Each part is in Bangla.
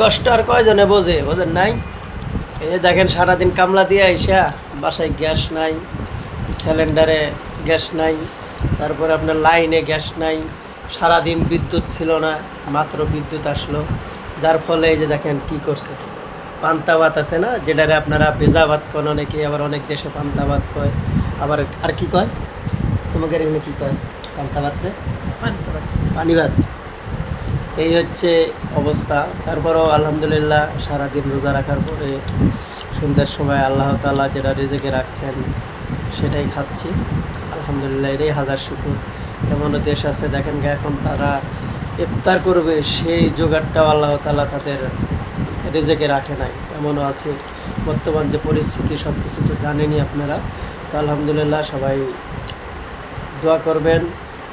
কষ্ট আর কয়জনে বোঝে, বোঝেন নাই? এই যে দেখেন সারাদিন কামলা দিয়ে আইসা বাসায় গ্যাস নাই, সিলিন্ডারে গ্যাস নাই, তারপরে আপনার লাইনে গ্যাস নাই, সারাদিন বিদ্যুৎ ছিল না, মাত্র বিদ্যুৎ আসলো, যার ফলে এই যে দেখেন কি করছে, পান্তা ভাত আছে না, যেটারে আপনারা ভেজা ভাত কন অনেকে, আবার অনেক দেশে পান্তা ভাত কয়, আবার আর কি কয়, তোমাদের এখানে কি কয় পান্তা ভাতরে? পানি ভাত। এই হচ্ছে অবস্থা। তারপরেও আলহামদুলিল্লাহ সারাদিন রোজা রাখার পরে সন্ধ্যার সময় আল্লাহ তাআলা যেটা রিজিকে রাখছেন সেটাই খাচ্ছি আলহামদুলিল্লাহ, এটাই হাজার শুকুর। এমনও দেশ আছে দেখেন এখন তারা ইফতার করবে সেই জোগাড়টাও আল্লাহ তাআলা তাদের রিজিকে রাখে নাই, এমনও আছে। বর্তমান যে পরিস্থিতি সব কিছু তো জানেনই আপনারা। তো আলহামদুলিল্লাহ সবাই দোয়া করবেন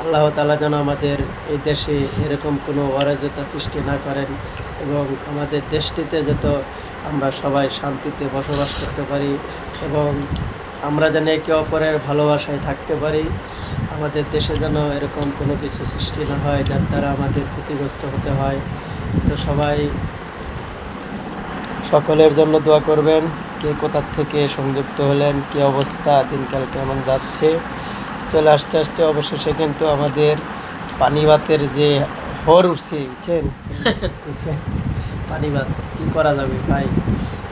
আল্লাহ তাআলা যেন আমাদের এই দেশে এরকম কোনো অরাজকতা সৃষ্টি না করেন, এবং আমাদের দেশটিতে যত আমরা সবাই শান্তিতে বসবাস করতে পারি, এবং আমরা যেন একে অপরের ভালোবাসায় থাকতে পারি। আমাদের দেশে যেন এরকম কোনো কিছু সৃষ্টি না হয় যার দ্বারা আমাদের ক্ষতিগ্রস্ত হতে হয়। তো সবাই সকলের জন্য দোয়া করবেন। কে কোথার থেকে সংযুক্ত হলেন, কী অবস্থা, দিনকাল কেমন যাচ্ছে। চলে আস্তে আস্তে অবশেষে কিন্তু আমাদের পানি ভাতের যে হর উঠছে, বুঝছেন? পানি ভাত কী করা যাবে ভাই,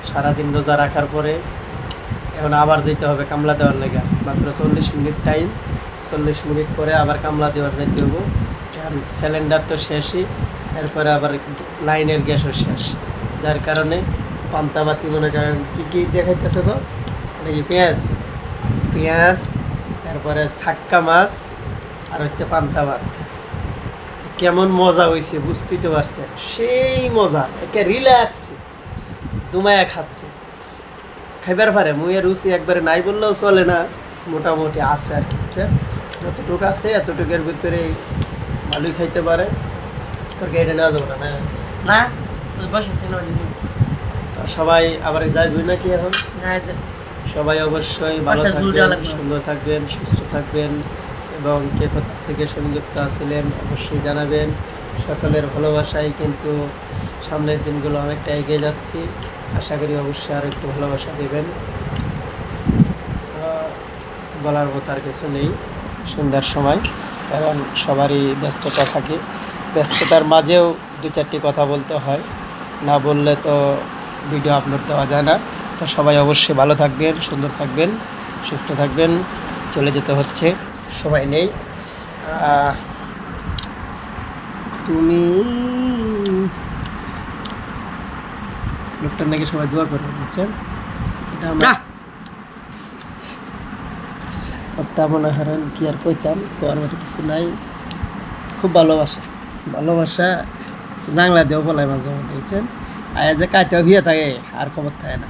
সারাদিন রোজা রাখার পরে এখন আবার যেতে হবে কামলা দেওয়ার লেগে, মাত্র 40 মিনিট টাইম, 40 মিনিট পরে আবার কামলা দেওয়ার যেতে হবো। সিলিন্ডার তো শেষই, এরপরে আবার লাইনের গ্যাসও শেষ, যার কারণে পান্তাবাতি মনে করেন কী কী দেখাইতেছে গো, নাকি পেঁয়াজ পেঁয়াজ, তারপরে ছাক্কা মাছ, আর হচ্ছে পান্তা ভাত। কেমন মজা হয়েছে বুঝতেই তো পারছেন, সেই মজা, একে রিল্যাক্স দুমায়া খাচ্ছে, খাইবার পারে মুয়ের রুচি একবারে নাই বললেও চলে না, মোটামুটি আছে আর কি, বুঝছেন? যতটুকু আছে এতটুকুর ভিতরে ভালোই খাইতে পারে। তোর গাড়িটা নেওয়া যাবে না? না বসেছি না, তো সবাই আবার যাইবি নাকি এখন? সবাই অবশ্যই ভালো থাকবেন, সুন্দর থাকবেন, সুস্থ থাকবেন, এবং কে কোথা থেকে সংযুক্ত আছিলেন অবশ্যই জানাবেন। সকলের ভালোবাসায় কিন্তু সামনের দিনগুলো অনেকটা এগিয়ে যাচ্ছি, আশা করি অবশ্যই আর একটু ভালোবাসা দেবেন। বলার মতো আর কিছু নেই, সন্ধ্যার সময়, কারণ সবারই ব্যস্ততা থাকে, ব্যস্ততার মাঝেও দু চারটি কথা বলতে হয়, না বললে তো ভিডিও আপলোড দেওয়া যায় না। তো সবাই অবশ্যই ভালো থাকবেন, সুন্দর থাকবেন, সুস্থ থাকবেন। চলে যেতে হচ্ছে, সময় নেই। তুমি লোকটার নাকি সবাই দোয়া করবেন, বুঝছেন? এটা আমরা মনে হারান কি আর কইতাম, করার মতো কিছু নাই। খুব ভালোবাসা জাংলা দেও বলাই মাঝে মধ্যে, বুঝছেন? আয়া যে কাইতেও ভিয়া থাকে আর খবর থাকে না।